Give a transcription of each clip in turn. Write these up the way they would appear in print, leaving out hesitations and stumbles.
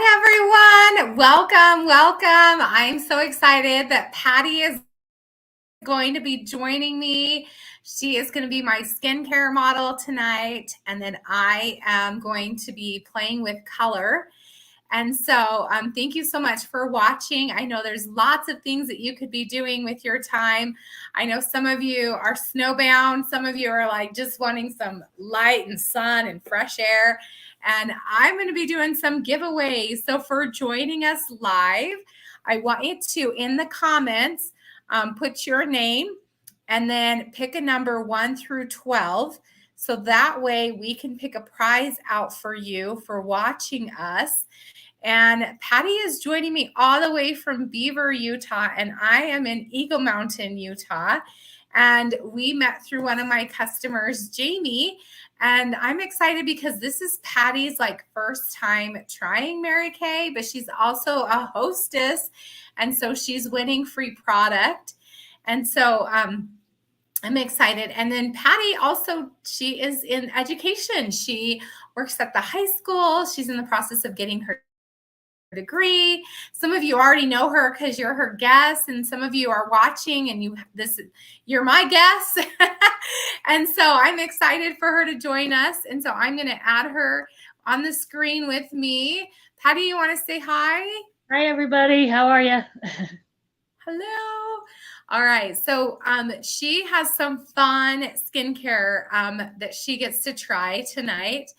Hi, everyone. Welcome. I'm so excited that Patty is going to be joining me. She is going to be my skincare model tonight. And then I am going to be playing with color. And so thank you so much for watching. I know there's lots of things that you could be doing with your time. I know some of you are snowbound. Some of you are like just wanting some light and sun and fresh air. And I'm going to be doing some giveaways. So for joining us live, I want you to, in the comments, put your name and then pick a number 1 through 12. So that way we can pick a prize out for you for watching us. And Patty is joining me all the way from Beaver, Utah, and I am in Eagle Mountain, Utah. And we met through one of my customers, Jamie. And I'm excited because this is Patty's first time trying Mary Kay, but she's also a hostess. And so she's winning free product. And so I'm excited. And then Patty also, she is in education. She works at the high school. She's in the process of getting her degree. Some of you already know her because you're her guest, and some of you are watching and you're my guest. And so I'm excited for her to join us. And so I'm going to add her on the screen with me. Patty, you want to say hi? Hi, everybody. How are you? Hello. All right. So she has some fun skincare that she gets to try tonight.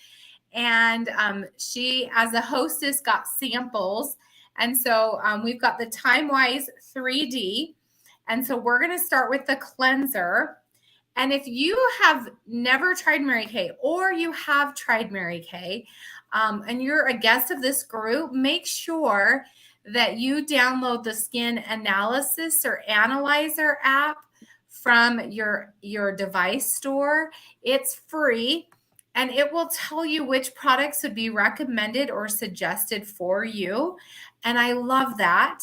And she, as a hostess, got samples. And so we've got the TimeWise 3D. And so we're going to start with the cleanser. And if you have never tried Mary Kay or you have tried Mary Kay and you're a guest of this group, make sure that you download the Skin Analysis or Analyzer app from your device store. It's free. And it will tell you which products would be recommended or suggested for you. And I love that.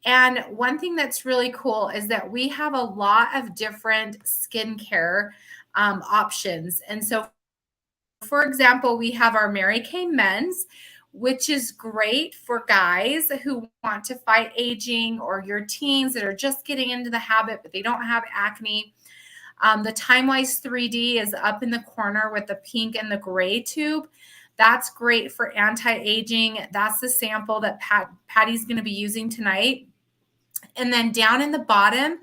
And one thing that's really cool is that we have a lot of different skincare options. And so, for example, we have our Mary Kay Men's, which is great for guys who want to fight aging or your teens that are just getting into the habit, but they don't have acne. The TimeWise 3D is up in the corner with the pink and the gray tube. That's great for anti-aging. That's the sample that Patty's going to be using tonight. And then down in the bottom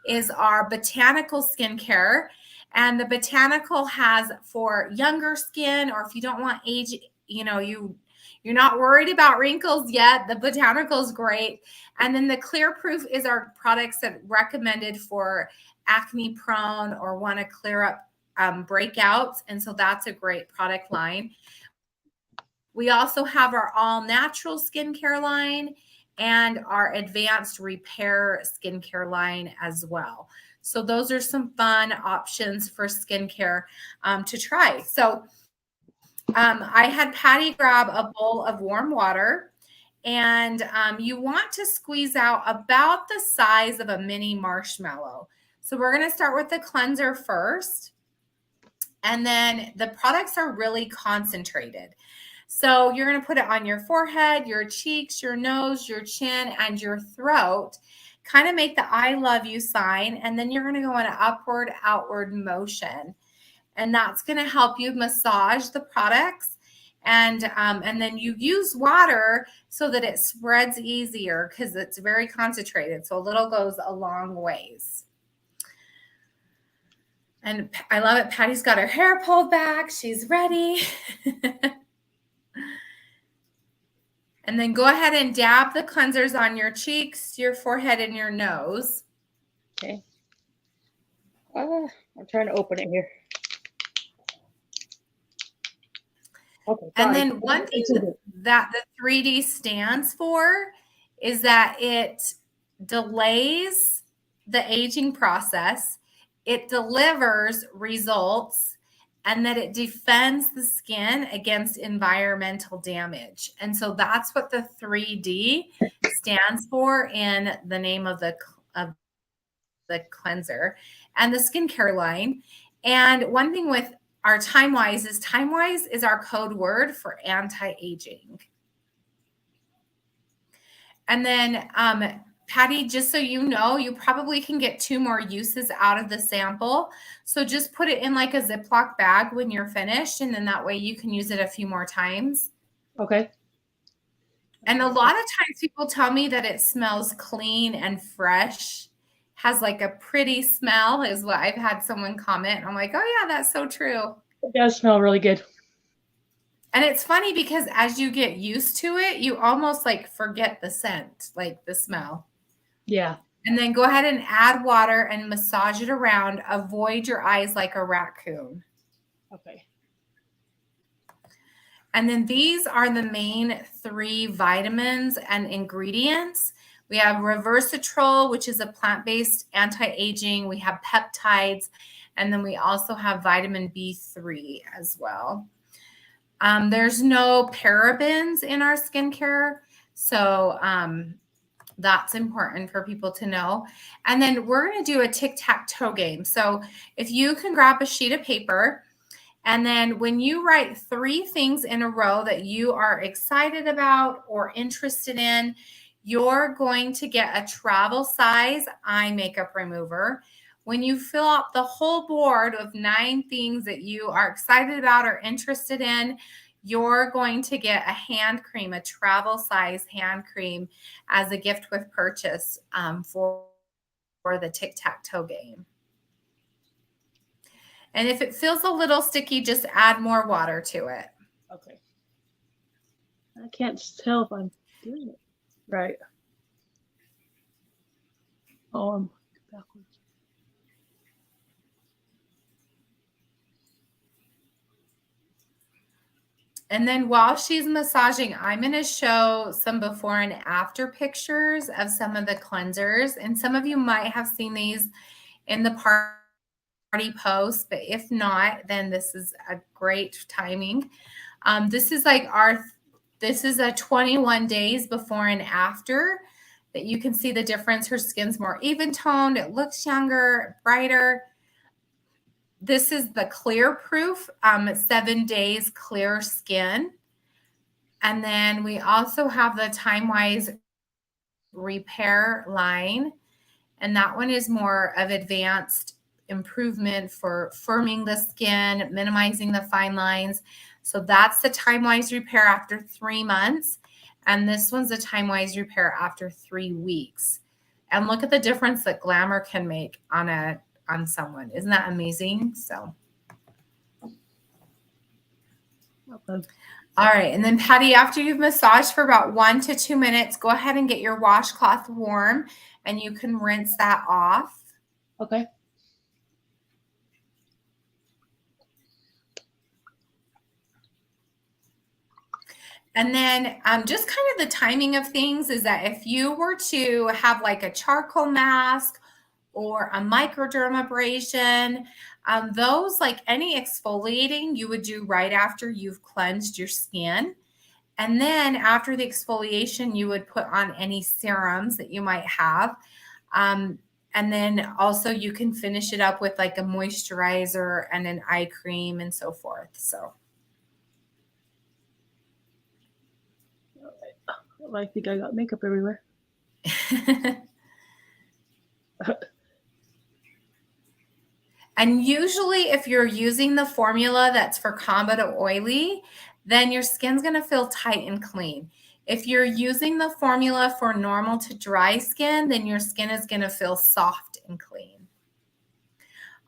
is our botanical skincare. And the botanical has for younger skin, or if you don't want age, you're not worried about wrinkles yet, the botanical is great. And then the clear proof is our products that recommended for acne prone or want to clear up breakouts. And so that's a great product line. We also have our all natural skincare line and our advanced repair skincare line as well. So those are some fun options for skincare to try. So I had Patty grab a bowl of warm water, and you want to squeeze out about the size of a mini marshmallow. So we're going to start with the cleanser first, and then the products are really concentrated. So you're going to put it on your forehead, your cheeks, your nose, your chin, and your throat. Kind of make the I love you sign, and then you're going to go in an upward, outward motion. And that's going to help you massage the products. And then you use water so that it spreads easier because it's very concentrated. So a little goes a long ways. And I love it. Patty's got her hair pulled back. She's ready. And then go ahead and dab the cleansers on your cheeks, your forehead, and your nose. Okay. I'm trying to open it here. Okay, and then one thing that the 3D stands for is that it delays the aging process, it delivers results, and that it defends the skin against environmental damage. And so that's what the 3D stands for in the name of the cleanser and the skincare line. And one thing with our TimeWise is our code word for anti-aging. And then, Patty, just so you know, you probably can get 2 more uses out of the sample. So just put it in like a Ziploc bag when you're finished, and then that way you can use it a few more times. Okay. And a lot of times people tell me that it smells clean and fresh, has like a pretty smell, is what I've had someone comment. I'm like, oh yeah, that's so true. It does smell really good. And it's funny because as you get used to it, you almost like forget the scent, like the smell. Yeah. And then go ahead and add water and massage it around. Avoid your eyes like a raccoon. Okay. And then these are the main 3 vitamins and ingredients. We have Reversitrol, which is a plant-based anti-aging. We have peptides, and then we also have vitamin B3 as well. There's no parabens in our skincare, so that's important for people to know. And then we're going to do a tic-tac-toe game. So if you can grab a sheet of paper, and then when you write 3 things in a row that you are excited about or interested in, you're going to get a travel size eye makeup remover. When you fill out the whole board of 9 things that you are excited about or interested in, you're going to get a hand cream, a travel size hand cream as a gift with purchase for the tic-tac-toe game. And if it feels a little sticky, just add more water to it. Okay. I can't tell if I'm doing it right. Oh, I'm backwards. And then while she's massaging, I'm going to show some before and after pictures of some of the cleansers. And some of you might have seen these in the party post, but if not, then this is a great timing. This is like this is a 21 days before and after that you can see the difference. Her skin's more even toned. It looks younger, brighter. This is the Clear Proof 7 days clear skin. And then we also have the Time Wise Repair line. And that one is more of advanced improvement for firming the skin, minimizing the fine lines. So that's the Time Wise Repair after 3 months. And this one's a Time Wise Repair after 3 weeks. And look at the difference that Glamour can make on someone. Isn't that amazing? So, Okay. All right. And then Patty, after you've massaged for about 1 to 2 minutes, go ahead and get your washcloth warm and you can rinse that off. Okay. And then just kind of the timing of things is that if you were to have like a charcoal mask or a microdermabrasion, those, like any exfoliating, you would do right after you've cleansed your skin. And then after the exfoliation, you would put on any serums that you might have. And then also you can finish it up with like a moisturizer and an eye cream and so forth. So I think I got makeup everywhere. And usually if you're using the formula that's for combo to oily, then your skin's going to feel tight and clean. If you're using the formula for normal to dry skin, then your skin is going to feel soft and clean.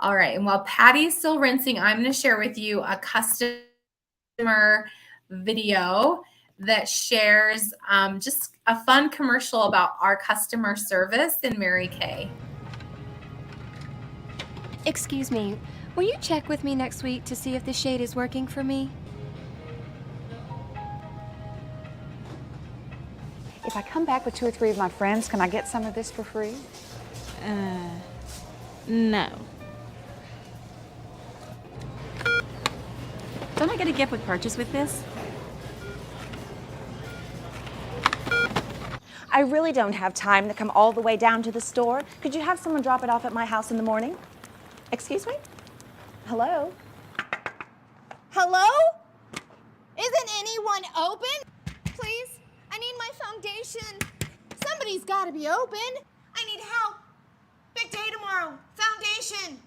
All right. And while Patty's still rinsing, I'm going to share with you a customer video that shares just a fun commercial about our customer service in Mary Kay. Excuse me, will you check with me next week to see if the shade is working for me? If I come back with 2 or 3 of my friends, can I get some of this for free? No. Don't I get a gift with purchase with this? I really don't have time to come all the way down to the store. Could you have someone drop it off at my house in the morning? Excuse me? Hello? Hello? Isn't anyone open? Please, I need my foundation. gotta be open. I need help. Big day tomorrow. Foundation.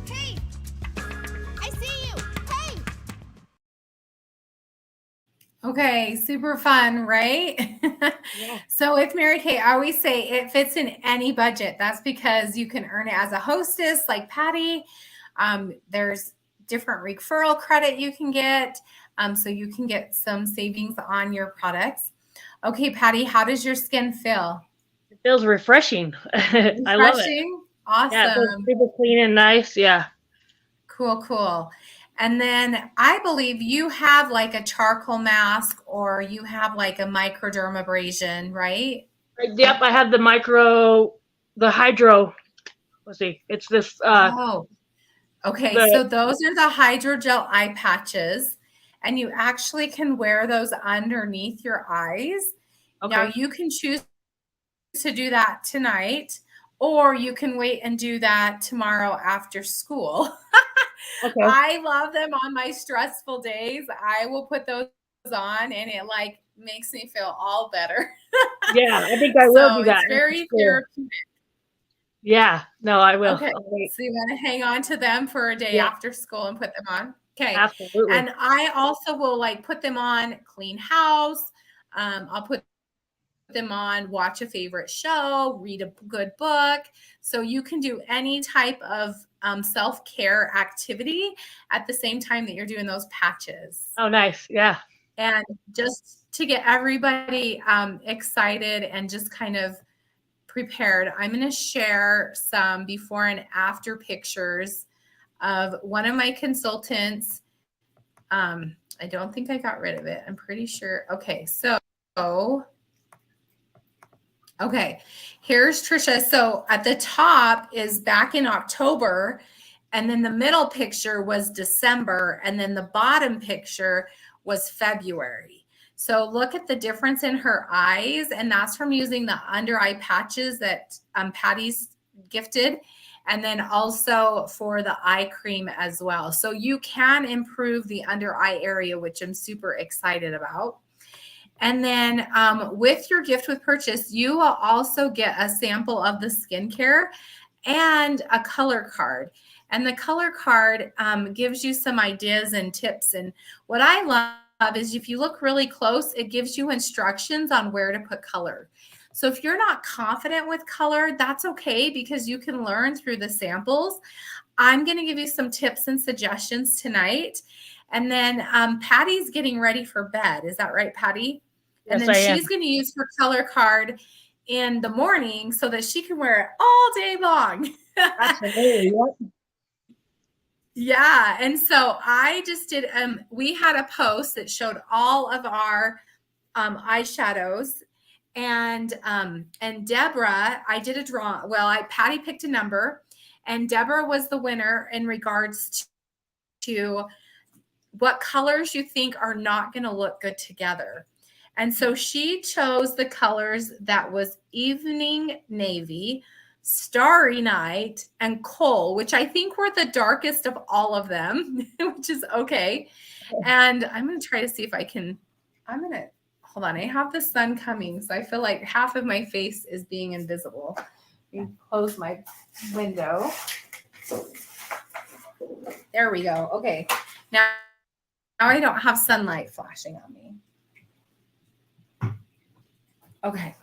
Hey! I see you. Hey! Okay, super fun, right? So with Mary Kay, I always say it fits in any budget. That's because you can earn it as a hostess like Patty. There's different referral credit you can get. So you can get some savings on your products. Okay, Patty, how does your skin feel? It feels refreshing. I love it. Refreshing? Awesome. Yeah, it feels super clean and nice. Yeah. Cool. And then I believe you have like a charcoal mask or you have like a microdermabrasion, right? Yep, I have the hydro. Let's see. It's this. Okay. the- So those are the hydrogel eye patches, and you actually can wear those underneath your eyes. Now Okay. you can choose to do that tonight, or you can wait and do that tomorrow after school. Okay. I love them on my stressful days. I will put those on and it like makes me feel all better. Yeah, I think I will So do that. it's very Cool. therapeutic. Yeah. No, I will. Okay. I'll wait. So you want to hang on to them for a day Yeah. after school and put them on. Okay. Absolutely. And I also will like put them on, clean house. I'll put them on, watch a favorite show, read a good book. So you can do any type of self-care activity at the same time that you're doing those patches. Oh, nice. Yeah. And just to get everybody excited and just kind of prepared, I'm going to share some before and after pictures of one of my consultants. I don't think I got rid of it. I'm pretty sure. Okay, so okay, here's Trisha. So at the top is back in October, and then the middle picture was December, and then the bottom picture was February. So look at the difference in her eyes, and that's from using the under eye patches that Patty's gifted, and then also for the eye cream as well. So you can improve the under eye area, which I'm super excited about. And then with your gift with purchase, you will also get a sample of the skincare and a color card. And the color card gives you some ideas and tips. And what I love is if you look really close, it gives you instructions on where to put color. So if you're not confident with color, that's okay because you can learn through the samples. I'm going to give you some tips and suggestions tonight. And then Patty's getting ready for bed. Is that right, Patty? Yes, And then I am. she's going to use her color card in the morning so that she can wear it all day long. Absolutely. Yep. Yeah. And so I just did, we had a post that showed all of our eyeshadows and Deborah, I did a draw. Well, Patty picked a number and Deborah was the winner in regards to what colors you think are not going to look good together. And so she chose the colors that was evening navy, starry night, and coal, which I think were the darkest of all of them, which is okay. And I'm going to try to see if I can, hold on. I have the sun coming. So I feel like half of my face is being invisible. Let me close my window. There we go. Okay. Now I don't have sunlight flashing on me. Okay,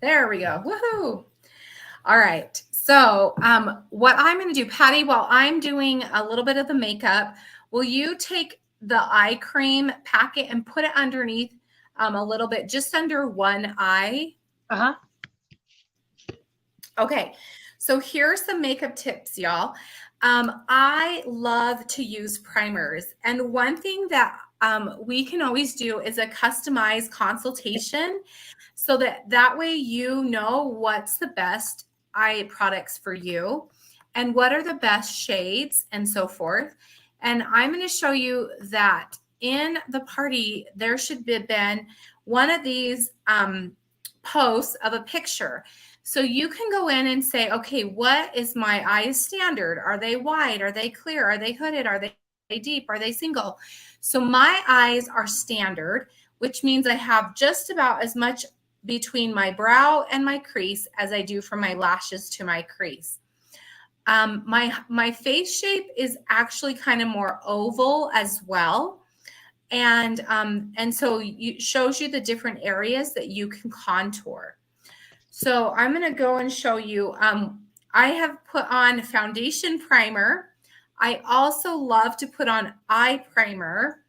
there we go. Woohoo. All right. So what I'm going to do, Patty, while I'm doing a little bit of the makeup, will you take the eye cream packet and put it underneath a little bit, just under one eye? Uh-huh. Okay. So here's some makeup tips, y'all. I love to use primers. And one thing that we can always do is a customized consultation so that way you know what's the best eye products for you and what are the best shades and so forth. And I'm going to show you that in the party, there should have been one of these posts of a picture. So you can go in and say, okay, what is my eye standard? Are they wide? Are they clear? Are they hooded? Are they deep? Are they single? So my eyes are standard, which means I have just about as much between my brow and my crease as I do from my lashes to my crease. My face shape is actually kind of more oval as well. And so it shows you the different areas that you can contour. So I'm going to go and show you, I have put on foundation primer. I also love to put on eye primer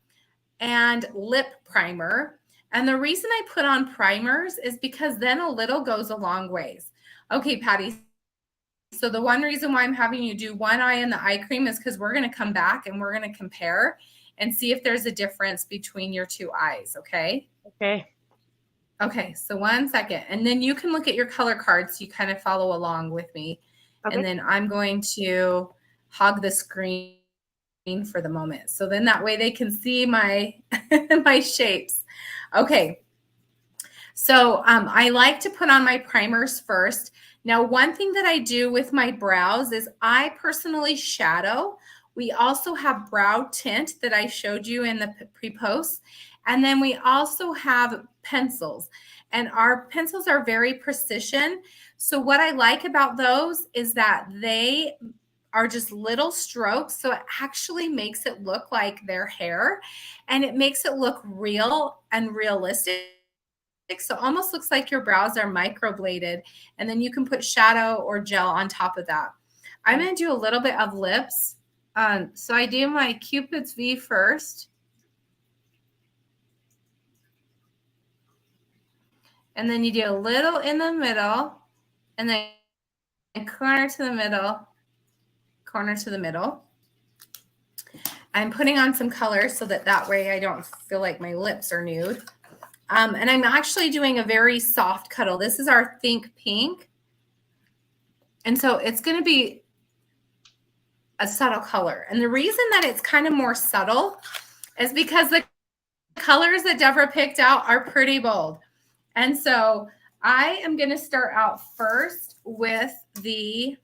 and lip primer. And the reason I put on primers is because then a little goes a long ways. Okay, Patty. So the one reason why I'm having you do one eye in the eye cream is because we're going to come back and we're going to compare and see if there's a difference between your two eyes. Okay. Okay. Okay. So 1 second. And then you can look at your color cards. So you kind of follow along with me. Okay. And then I'm going to hog the screen for the moment. So then that way they can see my, my shapes. Okay. So I like to put on my primers first. Now, one thing that I do with my brows is I personally shadow. We also have brow tint that I showed you in the pre-post. And then we also have pencils. And our pencils are very precision. So what I like about those is that they are just little strokes. So it actually makes it look like their hair. And it makes it look real and realistic. So it almost looks like your brows are microbladed. And then you can put shadow or gel on top of that. I'm going to do a little bit of lips. So I do my Cupid's V first. And then you do a little in the middle. And then corner to the middle. Corner to the middle. I'm putting on some color so that way I don't feel like my lips are nude. And I'm actually doing a very soft cuddle. This is our Think Pink. And so it's going to be a subtle color. And the reason that it's kind of more subtle is because the colors that Deborah picked out are pretty bold. And so I am going to start out first with the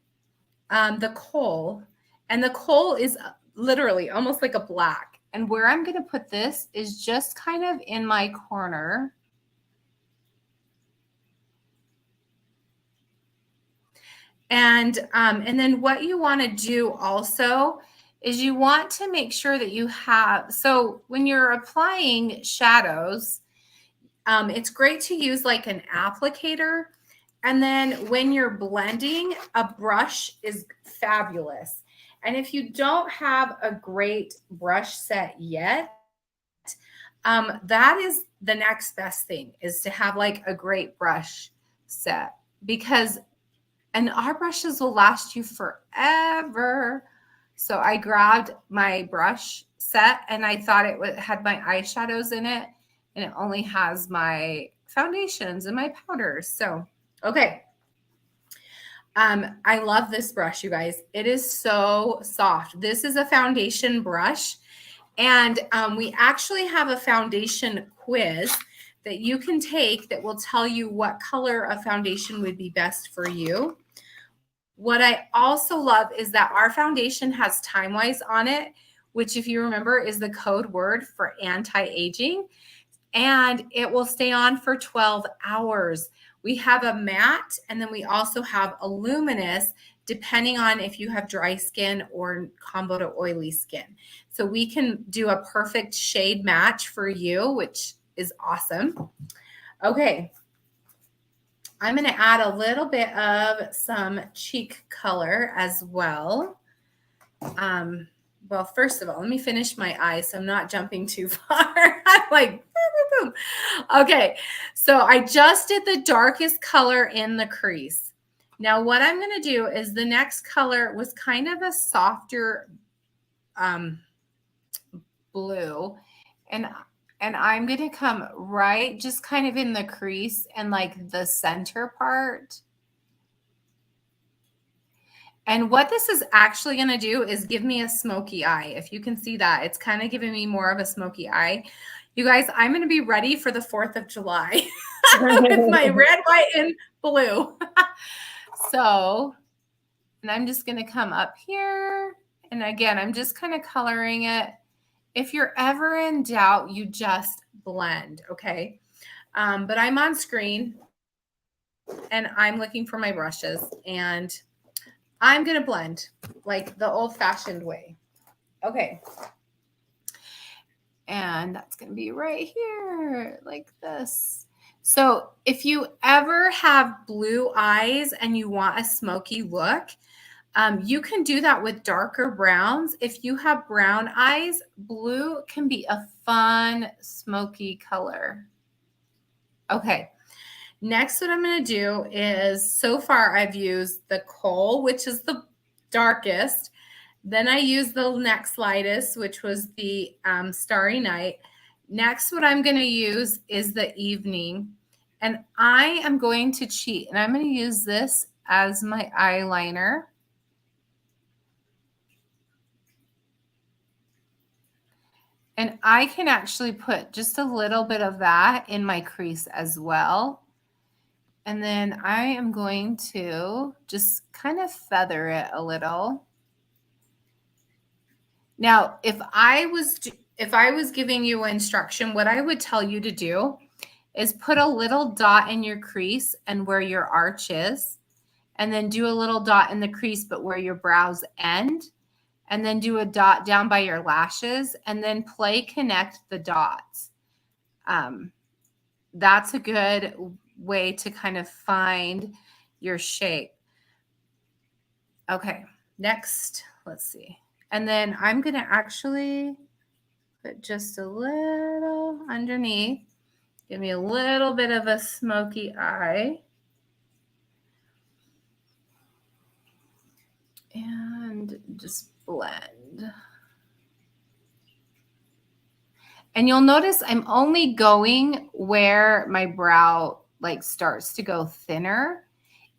coal. And the coal is literally almost like a black. And where I'm going to put this is just kind of in my corner. And then what you want to do also is you want to make sure that you have, so when you're applying shadows, it's great to use like an applicator. And then when you're blending, a brush is fabulous. And if you don't have a great brush set yet, that is the next best thing, is to have like a great brush set, and our brushes will last you forever. So I grabbed my brush set and I thought it had my eyeshadows in it, and it only has my foundations and my powders. So, okay. I love this brush, you guys. It is so soft. This is a foundation brush. And we actually have a foundation quiz that you can take that will tell you what color of foundation would be best for you. What I also love is that our foundation has Time-Wise on it, which, if you remember, is the code word for anti-aging. And it will stay on for 12 hours. We have a matte, and then we also have a luminous, depending on if you have dry skin or combo to oily skin. So we can do a perfect shade match for you, which is awesome. Okay. I'm going to add a little bit of some cheek color as well. Well, first of all, let me finish my eyes so I'm not jumping too far. I'm like, boom, boom, boom. Okay, so I just did the darkest color in the crease. Now what I'm going to do is the next color was kind of a softer blue. And I'm going to come right just kind of in the crease and like the center part. And what this is actually going to do is give me a smoky eye. If you can see that, it's kind of giving me more of a smoky eye. You guys, I'm going to be ready for the 4th of July with my red, white, and blue. So, and I'm just going to come up here And again, I'm just kind of coloring it. If you're ever in doubt, you just blend, okay? But I'm on screen and I'm looking for my brushes and I'm going to blend like the old-fashioned way. Okay. And that's going to be right here like this. So if you ever have blue eyes and you want a smoky look, you can do that with darker browns. If you have brown eyes, blue can be a fun smoky color. Okay. Next, what I'm going to do is, so far I've used the coal, which is the darkest. Then I used the next lightest, which was the Starry Night. Next, what I'm going to use is the evening. And I am going to cheat. And I'm going to use this as my eyeliner. And I can actually put just a little bit of that in my crease as well. And then I am going to just kind of feather it a little. Now, if I was giving you instruction, what I would tell you to do is put a little dot in your crease and where your arch is, and then do a little dot in the crease but where your brows end, and then do a dot down by your lashes, and then play connect the dots. That's a good way to kind of find your shape. Okay, next, let's see. And then I'm going to actually put just a little underneath. Give me a little bit of a smoky eye. And just blend. And you'll notice I'm only going where my brow like starts to go thinner.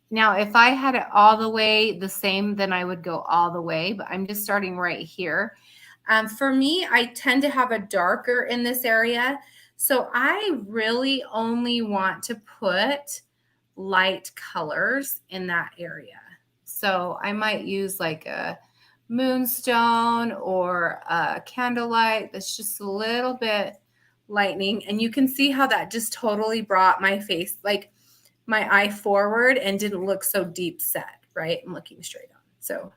Now, if I had it all the way the same, then I would go all the way, but I'm just starting right here. For me, I tend to have a darker in this area. So I really only want to put light colors in that area. So I might use like a moonstone or a candlelight that's just a little bit lightening. And you can see how that just totally brought my face, like my eye forward and didn't look so deep set, right? I'm looking straight on. So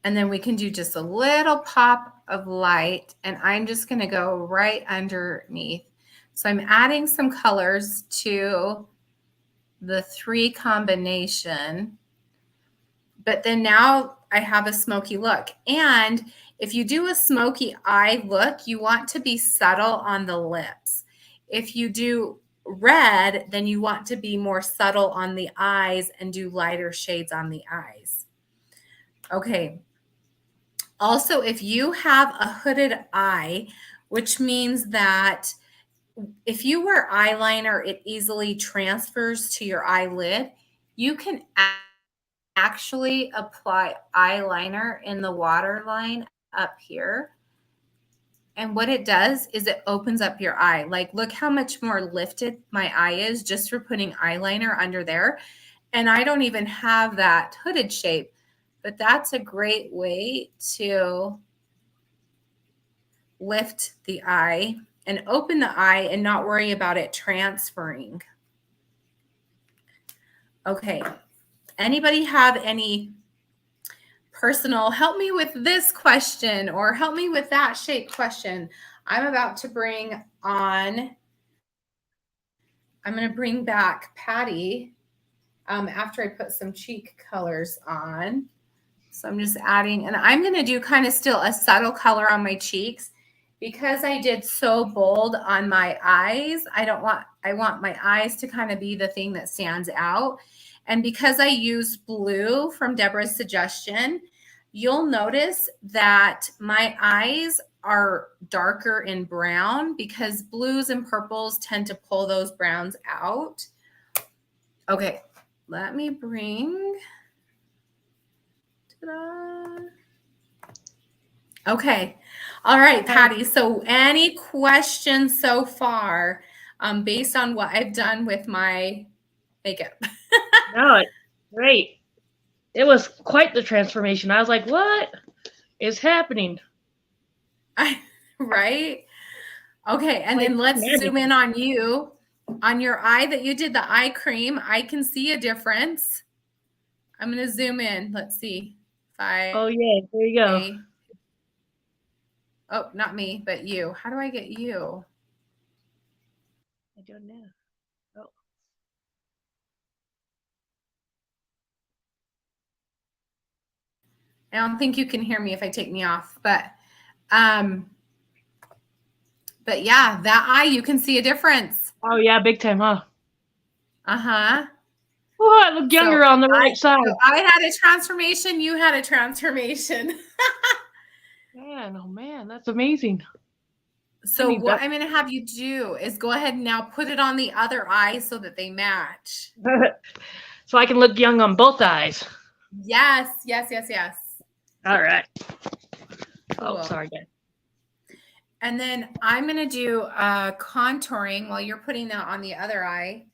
and then we can do just a little pop of light, and I'm just going to go right underneath. So I'm adding some colors to the 3 combination, but then now I have a smoky look. And if you do a smoky eye look, you want to be subtle on the lips. If you do red, then you want to be more subtle on the eyes and do lighter shades on the eyes. Okay. Also, if you have a hooded eye, which means that if you wear eyeliner, it easily transfers to your eyelid. You can actually apply eyeliner in the waterline up here. And what it does is it opens up your eye. Like, look how much more lifted my eye is just for putting eyeliner under there. And I don't even have that hooded shape, but that's a great way to lift the eye and open the eye and not worry about it transferring. Okay. Anybody have any personal help me with this question or help me with that shape question? I'm about to bring on, I'm going to bring back Patty after I put some cheek colors on. So I'm just adding, and I'm going to do kind of still a subtle color on my cheeks because I did so bold on my eyes. I want my eyes to kind of be the thing that stands out. And because I used blue from Deborah's suggestion, you'll notice that my eyes are darker in brown because blues and purples tend to pull those browns out. Okay, let me bring, ta-da. Okay. All right, Patty. So any questions so far based on what I've done with my makeup? No, it's great. It was quite the transformation. I was like, what is happening? Right? Okay, and Like then let's magic. zoom in on you. On your eye that you did the eye cream, I can see a difference. I'm going to zoom in. Let's see. Oh, yeah. There you go. Oh, not me, but you. How do I get you? I don't know. Oh. I don't think you can hear me if I take me off, but yeah, that eye, you can see a difference. Oh, yeah. Big time, huh? Uh-huh. Oh, I look younger on the right side. I had a transformation. You had a transformation. Man, oh, man. That's amazing. So what I'm going to have you do is go ahead and now put it on the other eye so that they match. So I can look young on both eyes. Yes, yes, yes, yes. All right. Cool. Oh, sorry, guys. And then I'm going to do contouring while you're putting that on the other eye.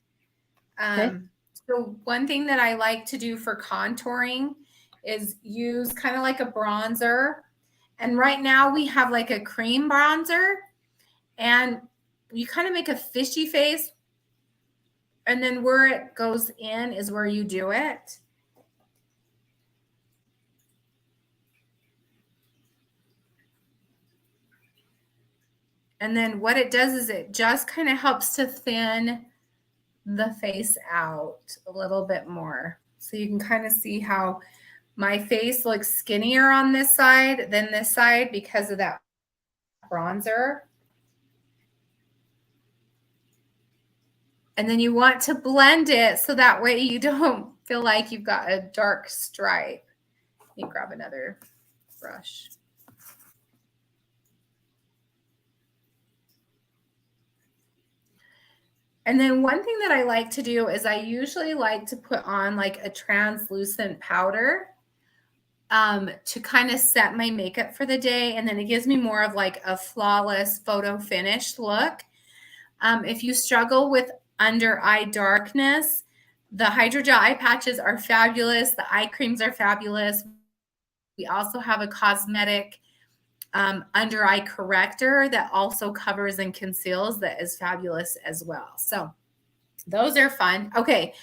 Okay. So one thing that I like to do for contouring is use kind of like a bronzer. And right now we have like a cream bronzer. And you kind of make a fishy face. And then where it goes in is where you do it. And then what it does is it just kind of helps to thin the face out a little bit more. So you can kind of see how my face looks skinnier on this side than this side because of that bronzer. And then you want to blend it so that way you don't feel like you've got a dark stripe. Let me grab another brush. And then one thing that I like to do is I usually like to put on like a translucent powder to kind of set my makeup for the day. And then it gives me more of like a flawless photo finish look. If you struggle with under eye darkness, the hydrogel eye patches are fabulous. The eye creams are fabulous. We also have a cosmetic under eye corrector that also covers and conceals that is fabulous as well. So those are fun. Okay,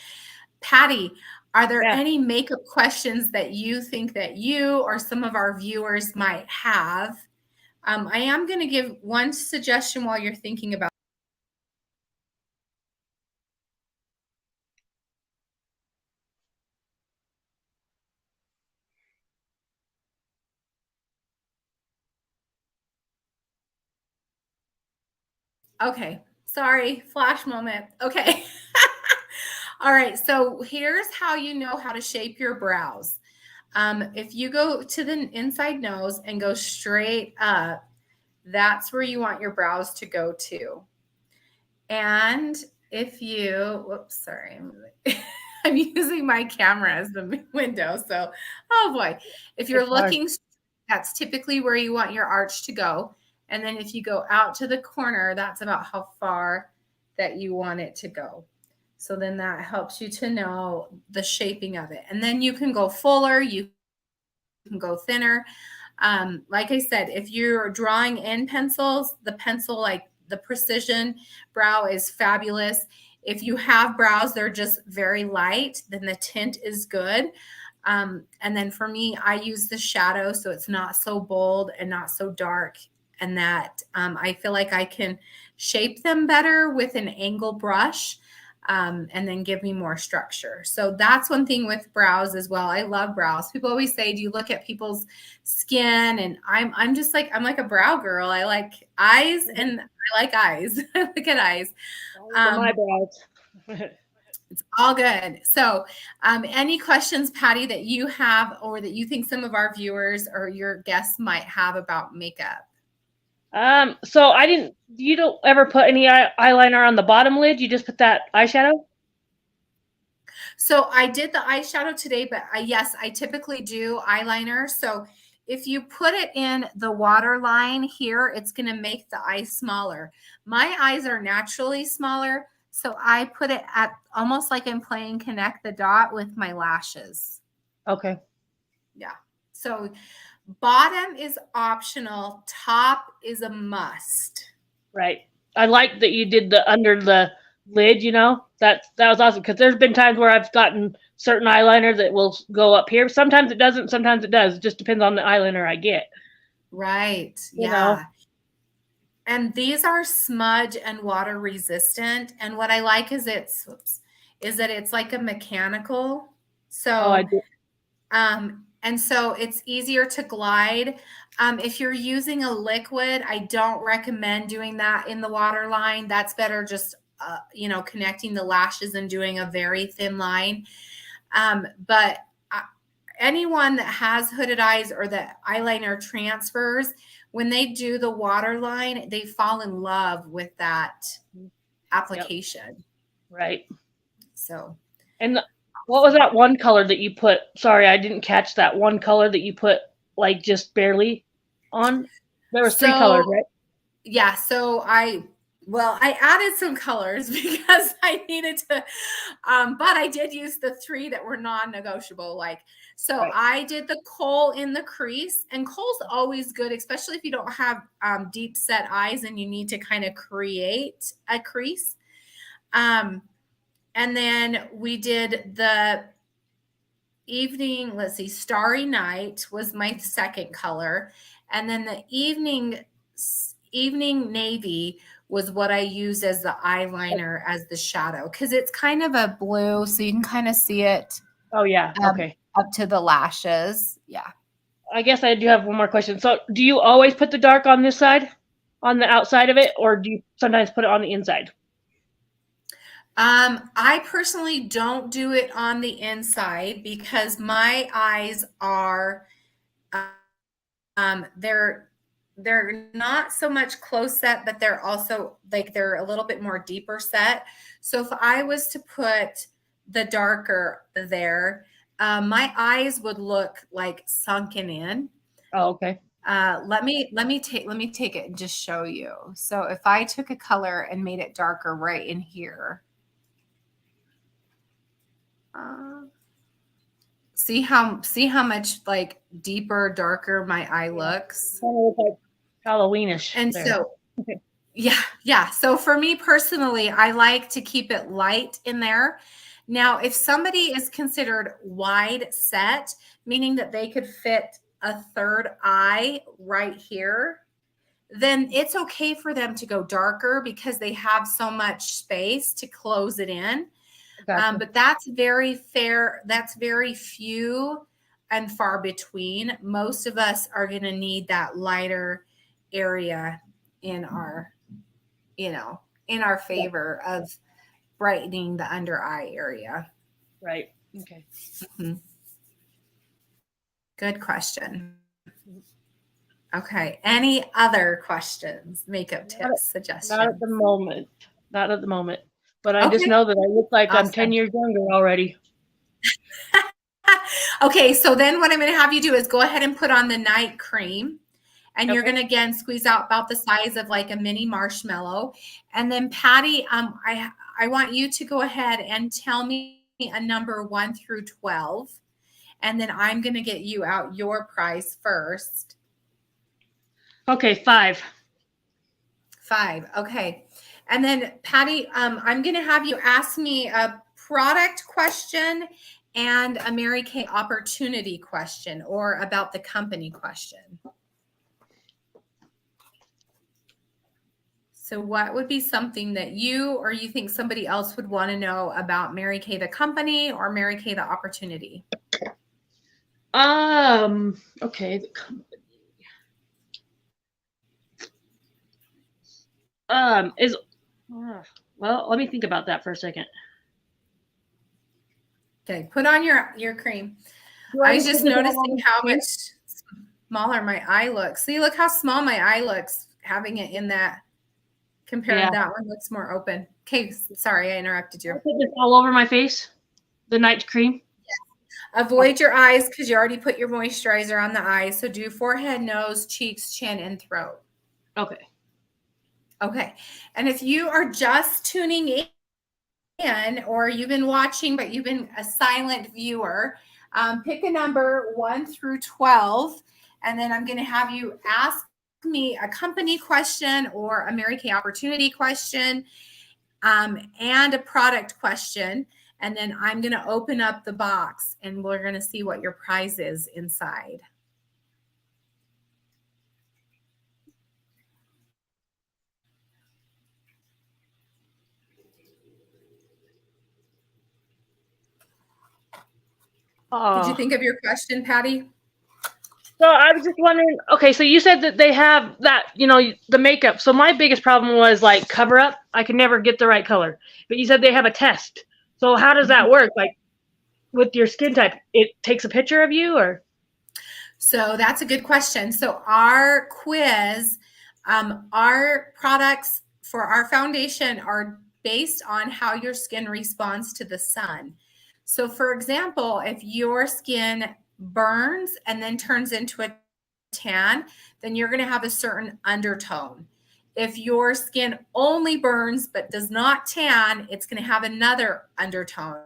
Patty, are there any makeup questions that you think that you or some of our viewers might have? I am going to give one suggestion while you're thinking about. Okay, sorry, flash moment. Okay. All right, so here's how you know how to shape your brows. If you go to the inside nose and go straight up, that's where you want your brows to go to. And if you, whoops, sorry, I'm using my camera as the window. So, oh boy, if you're looking, that's typically where you want your arch to go. And then if you go out to the corner, that's about how far that you want it to go. So then that helps you to know the shaping of it. And then you can go fuller, you can go thinner. Like I said, if you're drawing in pencils, the pencil, like the Precision Brow is fabulous. If you have brows, they're just very light, then the tint is good. And then for me, I use the shadow so it's not so bold and not so dark. And that I feel like I can shape them better with an angle brush and then give me more structure. So that's one thing with brows as well. I love brows. People always say, do you look at people's skin? And I'm just like, I'm like a brow girl. I like eyes and I like eyes. I look at eyes. My brows. It's all good. So any questions, Patty, that you have or that you think some of our viewers or your guests might have about makeup? So you don't ever put any eyeliner on the bottom lid? You just put that eyeshadow? So I did the eyeshadow today, but yes, I typically do eyeliner. So if you put it in the water line here, it's going to make the eyes smaller. My eyes are naturally smaller, so I put it at almost like I'm playing connect the dot with my lashes. Okay. Yeah. So bottom is optional, top is a must. Right. I like that you did the under the lid, you know. That was awesome because there's been times where I've gotten certain eyeliner that will go up here. Sometimes it doesn't, sometimes it does. It just depends on the eyeliner I get. Right. You Yeah. know? And these are smudge and water resistant. And what I like is that it's like a mechanical. So I do. and so it's easier to glide. If you're using a liquid, I don't recommend doing that in the water line. That's better just, connecting the lashes and doing a very thin line. But anyone that has hooded eyes or the eyeliner transfers, when they do the water line, they fall in love with that application. Yep. Right. So. And what was that one color that you put? Sorry, I didn't catch that one color that you put like just barely on. There were three colors, right? Yeah. So I added some colors because I needed to, but I did use the 3 that were non-negotiable. So right. I did the coal in the crease, and coal's always good, especially if you don't have deep set eyes and you need to kind of create a crease. And then we did the evening, Starry Night was my second color. And then the evening navy was what I used as the eyeliner as the shadow, because it's kind of a blue, so you can kind of see it. Oh, yeah. Okay. Up to the lashes. Yeah. I guess I do have one more question. So do you always put the dark on this side, on the outside of it, or do you sometimes put it on the inside? I personally don't do it on the inside because my eyes are, they're not so much close set, but they're also they're a little bit more deeper set. So if I was to put the darker there, my eyes would look like sunken in. Oh, okay. Let me take it and just show you. So if I took a color and made it darker right in here, see how much deeper, darker my eye looks. Kind of like Halloweenish. And there. so, yeah. So for me personally, I like to keep it light in there. Now, if somebody is considered wide set, meaning that they could fit a third eye right here, then it's okay for them to go darker because they have so much space to close it in. Gotcha. But that's very fair. That's very few and far between. Most of us are going to need that lighter area in our, in our favor of brightening the under eye area. Right. Okay. Mm-hmm. Good question. Okay. Any other questions, makeup tips, suggestions? Not at the moment. But I just know that I look like awesome. I'm 10 years younger already. Okay, so then what I'm going to have you do is go ahead and put on the night cream. And you're going to, again, squeeze out about the size of like a mini marshmallow. And then, Patty, I want you to go ahead and tell me a number 1 through 12. And then I'm going to get you out your price first. Okay, 5. 5, okay. And then, Patty, I'm going to have you ask me a product question and a Mary Kay opportunity question, or about the company question. So what would be something that you or you think somebody else would want to know about Mary Kay the company or Mary Kay the opportunity? Okay, the company. Well, let me think about that for a second. Okay, put on your cream. I was just noticing how much smaller my eye looks. See, look how small my eye looks having it in that compared to that one looks more open. Okay, sorry, I interrupted you. Put this all over my face, the night cream. Avoid your eyes because you already put your moisturizer on the eyes. So do forehead, nose, cheeks, chin, and throat. Okay. Okay. And if you are just tuning in or you've been watching, but you've been a silent viewer, pick a number 1 through 12. And then I'm going to have you ask me a company question or a Mary Kay opportunity question and a product question. And then I'm going to open up the box and we're going to see what your prize is inside. Did you think of your question, Patty? So I was just wondering, okay, so you said that they have that, the makeup. So my biggest problem was like cover up. I could never get the right color. But you said they have a test. So how does that work? Like with your skin type, it takes a picture of you or? So that's a good question. So our quiz, our products for our foundation are based on how your skin responds to the sun. So for example, if your skin burns and then turns into a tan, then you're going to have a certain undertone. If your skin only burns but does not tan, it's going to have another undertone.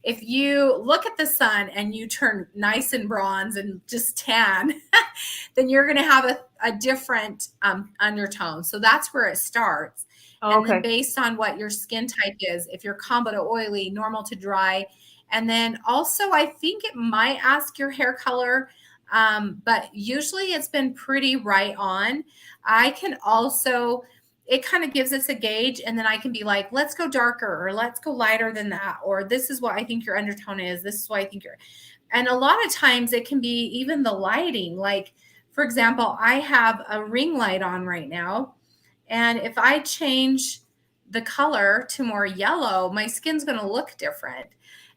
If you look at the sun and you turn nice and bronze and just tan, then you're going to have a different undertone. So that's where it starts. Oh, and then based on what your skin type is, if you're combo to oily, normal to dry, and then also I think it might ask your hair color, but usually it's been pretty right on. I can also, it kind of gives us a gauge, and then I can be like, let's go darker or let's go lighter than that, or this is what I think your undertone is. This is what I think you're, and a lot of times it can be even the lighting. Like, for example, I have a ring light on right now. And if I change the color to more yellow, my skin's going to look different.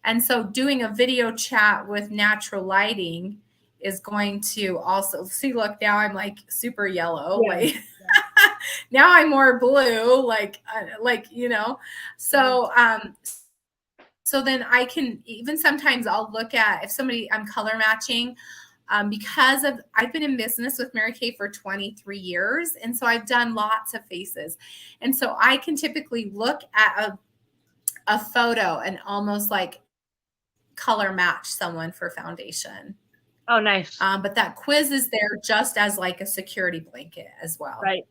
And so doing a video chat with natural lighting is going to also, see, look, now I'm like super yellow. Yeah. Like, now I'm more blue, like, so, so then I can, even sometimes I'll look at, if somebody, I'm color matching, because of, I've been in business with Mary Kay for 23 years. And so I've done lots of faces. And so I can typically look at a photo and almost like color match someone for foundation. Oh, nice. But that quiz is there just as like a security blanket as well. Right.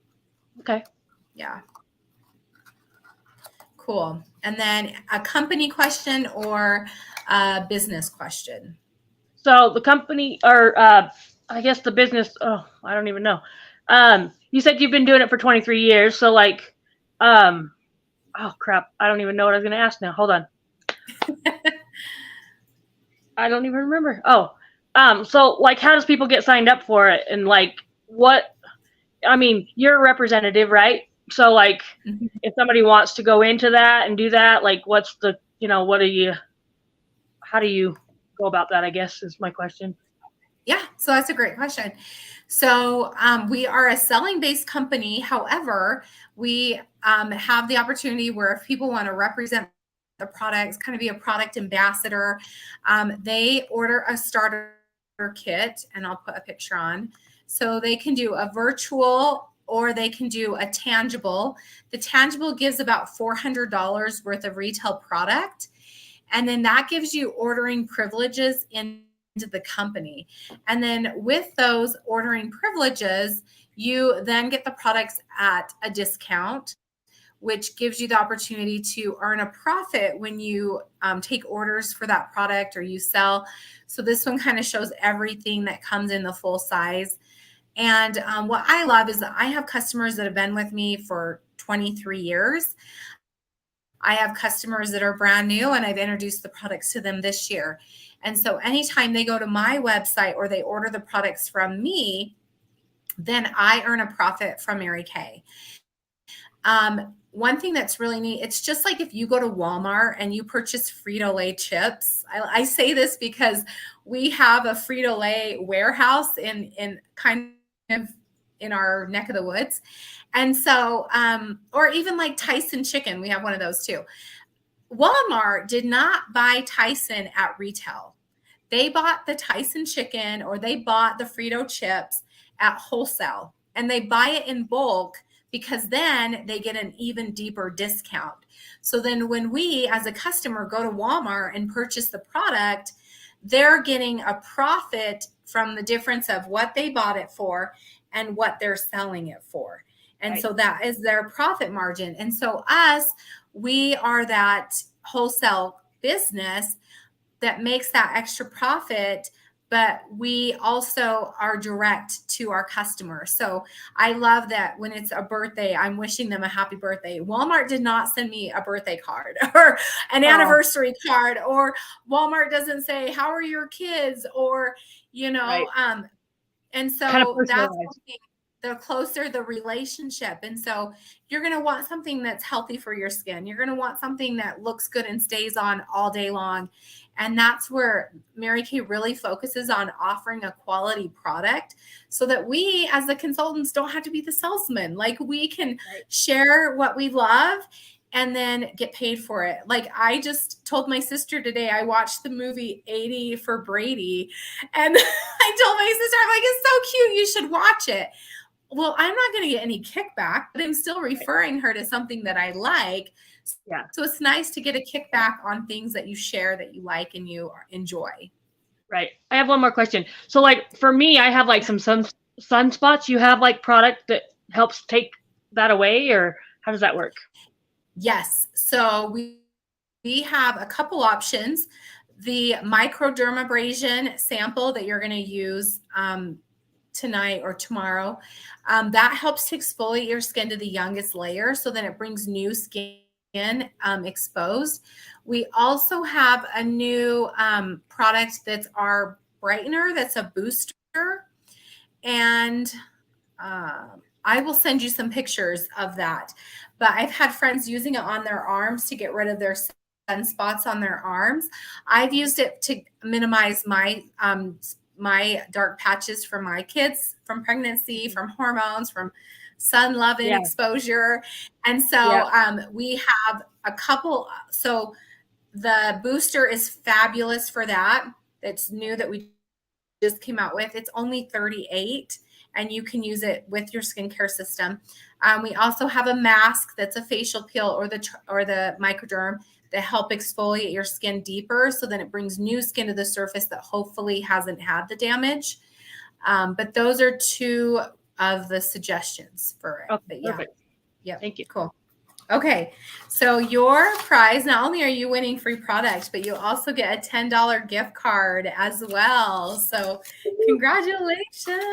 Okay. Yeah. Cool. And then a company question or a business question. So the company, or I guess the business, I don't even know. You said you've been doing it for 23 years. So like, oh crap. I don't even know what I was going to ask now. Hold on. I don't even remember. So like, how does people get signed up for it? And like, you're a representative, right? So like, if somebody wants to go into that and do that, like what's the, how do you go about that, I guess is my question. Yeah, so that's a great question. So we are a selling-based company. However, we have the opportunity where if people want to represent the products, kind of be a product ambassador, they order a starter kit, and I'll put a picture on. So they can do a virtual or they can do a tangible. The tangible gives about $400 worth of retail product. And then that gives you ordering privileges into the company. And then with those ordering privileges, you then get the products at a discount, which gives you the opportunity to earn a profit when you take orders for that product or you sell. So this one kind of shows everything that comes in the full size. And what I love is that I have customers that have been with me for 23 years. I have customers that are brand new, and I've introduced the products to them this year. And so anytime they go to my website or they order the products from me, then I earn a profit from Mary Kay. One thing that's really neat, it's just like if you go to Walmart and you purchase Frito-Lay chips. I say this because we have a Frito-Lay warehouse in kind of in our neck of the woods. And so, or even like Tyson chicken, we have one of those too. Walmart did not buy Tyson at retail. They bought the Tyson chicken or they bought the Frito chips at wholesale, and they buy it in bulk because then they get an even deeper discount. So then when we as a customer go to Walmart and purchase the product, they're getting a profit from the difference of what they bought it for and what they're selling it for. And so that is their profit margin. And so we are that wholesale business that makes that extra profit, but we also are direct to our customers. So I love that when it's a birthday, I'm wishing them a happy birthday. Walmart did not send me a birthday card or an anniversary card, or Walmart doesn't say, how are your kids? Or, and so Kind of that's personalized. something, the closer the relationship. And so you're going to want something that's healthy for your skin. You're going to want something that looks good and stays on all day long. And that's where Mary Kay really focuses on offering a quality product so that we as the consultants don't have to be the salesman. Like we can share what we love and then get paid for it. Like I just told my sister today, I watched the movie 80 for Brady. And I told my sister, I'm like, it's so cute. You should watch it. Well, I'm not going to get any kickback, but I'm still referring her to something that I like. Yeah. So it's nice to get a kickback on things that you share that you like and you enjoy. Right. I have one more question. So like for me, I have like some sunspots. You have like product that helps take that away, or how does that work? Yes. So we have a couple options. The microdermabrasion sample that you're going to use tonight or tomorrow, that helps to exfoliate your skin to the youngest layer so that it brings new skin exposed. We also have a new product that's our brightener, that's a booster, and I will send you some pictures of that. But I've had friends using it on their arms to get rid of their sunspots on their arms. I've used it to minimize my dark patches for my kids from pregnancy, from hormones, from sun loving exposure. And so we have a couple. So the booster is fabulous for that. It's new that we just came out with. It's only $38 and you can use it with your skincare system. We also have a mask that's a facial peel or the microderm that help exfoliate your skin deeper so then it brings new skin to the surface that hopefully hasn't had the damage. But those are two of the suggestions for it. Okay, perfect. Yeah. Thank you. Cool. Okay. So your prize, not only are you winning free product, but you also get a $10 gift card as well. So congratulations.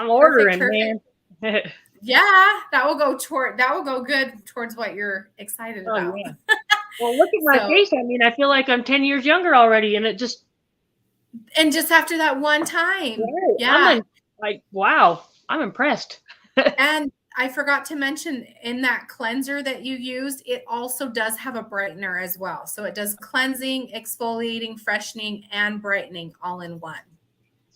I'm ordering, man. Yeah, that will go good towards what you're excited about. Yeah. Well, look at my face. I mean, I feel like I'm 10 years younger already, and just after that one time. Right. Yeah. I'm wow, I'm impressed. And I forgot to mention in that cleanser that you used, it also does have a brightener as well. So it does cleansing, exfoliating, freshening, and brightening all in one.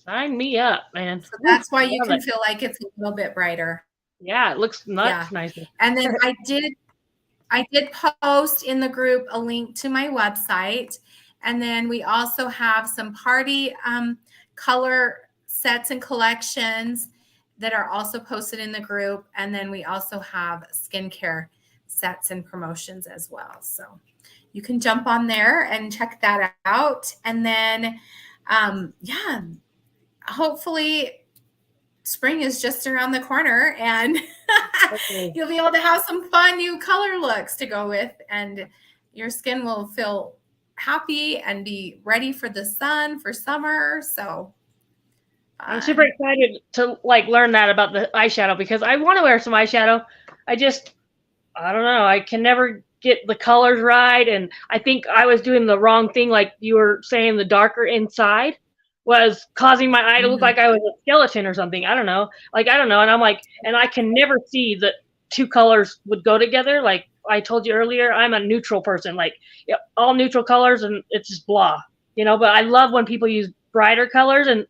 Sign me up, man. So that's why you can feel like it's a little bit brighter. Yeah, it looks much nicer. And then I did post in the group a link to my website. And then we also have some party color sets and collections that are also posted in the group. And then we also have skincare sets and promotions as well. So you can jump on there and check that out. And then, hopefully spring is just around the corner and you'll be able to have some fun new color looks to go with, and your skin will feel happy and be ready for the sun for summer. So I'm super excited to learn that about the eyeshadow because I want to wear some eyeshadow. I don't know. I can never get the colors right. And I think I was doing the wrong thing. Like you were saying, the darker inside was causing my eye to look like I was a skeleton or something. I don't know. And I'm like, and I can never see that two colors would go together. Like I told you earlier, I'm a neutral person, all neutral colors and it's just blah, but I love when people use brighter colors and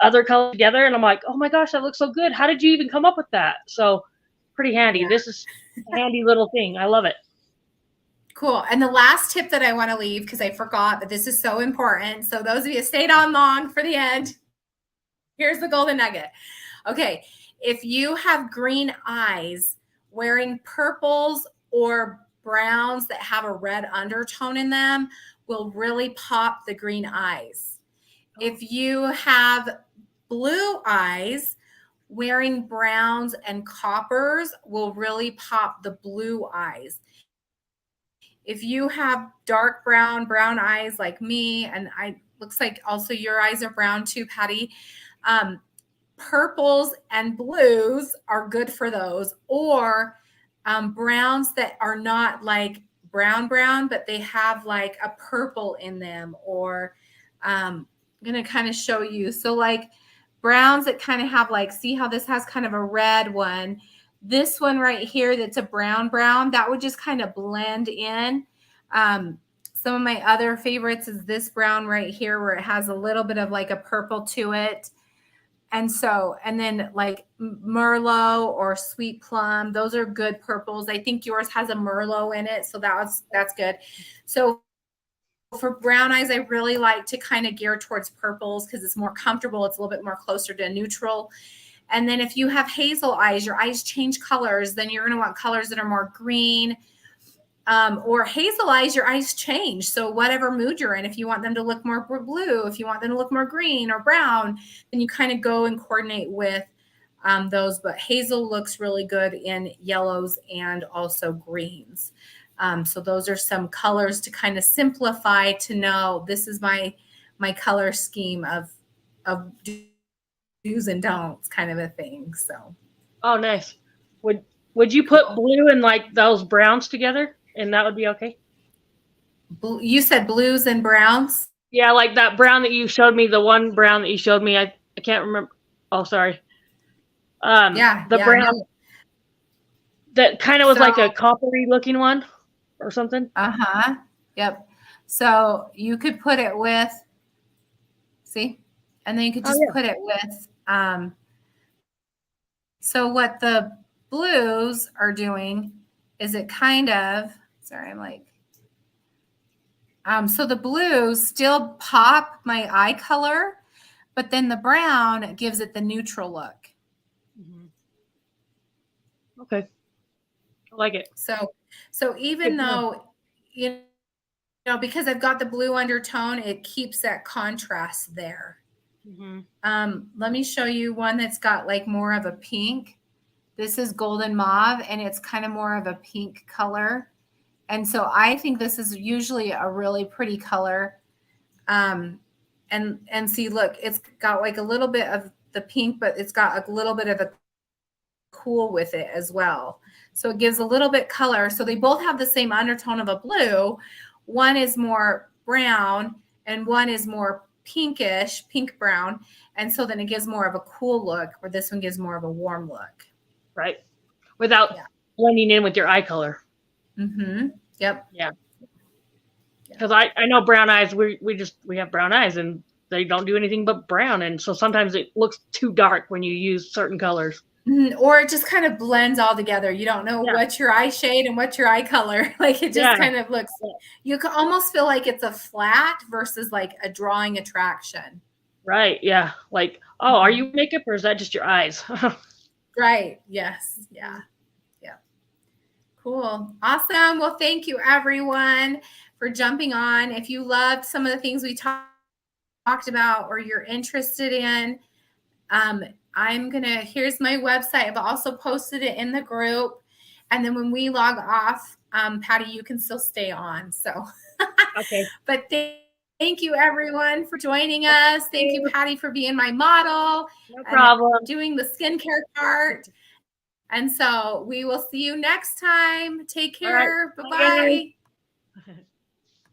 other colors together. And I'm like, oh my gosh, that looks so good. How did you even come up with that? So pretty handy. Yeah. This is a handy little thing. I love it. Cool. And the last tip that I want to leave, because I forgot, but this is so important. So those of you who stayed on long for the end, here's the golden nugget. Okay. If you have green eyes, wearing purples or browns that have a red undertone in them will really pop the green eyes. If you have blue eyes, wearing browns and coppers will really pop the blue eyes. If you have dark brown eyes like me, and I looks like also your eyes are brown too, Patty, purples and blues are good for those, or browns that are not like brown, but they have like a purple in them, or I'm going to kind of show you. So like browns that kind of have like, see how this has kind of a red one. This one right here that's a brown, that would just kind of blend in. Some of my other favorites is this brown right here where it has a little bit of like a purple to it. And then like Merlot or Sweet Plum, those are good purples. I think yours has a Merlot in it, so that's good. So for brown eyes, I really like to kind of gear towards purples because it's more comfortable. It's a little bit more closer to neutral. And then if you have hazel eyes, your eyes change colors, then you're going to want colors that are more green. Or hazel eyes, your eyes change. So whatever mood you're in, if you want them to look more blue, if you want them to look more green or brown, then you kind of go and coordinate with those. But hazel looks really good in yellows and also greens. So those are some colors to kind of simplify to know this is my color scheme of do's and don'ts kind of a thing. So. Oh, nice. Would you put blue and like those browns together, and that would be okay? You said blues and browns? Yeah, like that brown that you showed me, the one brown that you showed me, I can't remember. Oh, sorry. Brown no. that kind of was like a coppery looking one or something. Uh-huh. Yep. So you could put it with, see, and then you could just put it with, so what the blues are doing is it kind of, sorry, I'm like, so the blues still pop my eye color, but then the brown gives it the neutral look. Okay. I like it. So even though, you know, because I've got the blue undertone, it keeps that contrast there. Let me show you one that's got like more of a pink. This is golden mauve, and it's kind of more of a pink color. And so I think this is usually a really pretty color. And see, look, it's got like a little bit of the pink, but it's got a little bit of a cool with it as well. So it gives a little bit color. So they both have the same undertone of a blue. One is more brown and one is more pinkish, pink brown. And so then it gives more of a cool look, where this one gives more of a warm look. Right. Without blending in with your eye color. Mm-hmm. Yep. Yeah. Because I know brown eyes, we have brown eyes and they don't do anything but brown. And so sometimes it looks too dark when you use certain colors. Or it just kind of blends all together. You don't know what's your eye shade and what's your eye color. Like it just kind of looks, you can almost feel like it's a flat versus like a drawing attraction. Right. Yeah. Like, oh, are you makeup or is that just your eyes? Right. Yes. Yeah. Yeah. Cool. Awesome. Well, thank you everyone for jumping on. If you loved some of the things we talked about or you're interested in, here's my website. I've also posted it in the group. And then when we log off, Patty, you can still stay on. So, okay. But thank you everyone for joining us. Thank you, Patty, for being my model. No problem. Doing the skincare part. And so we will see you next time. Take care. Right. Bye-bye. Bye.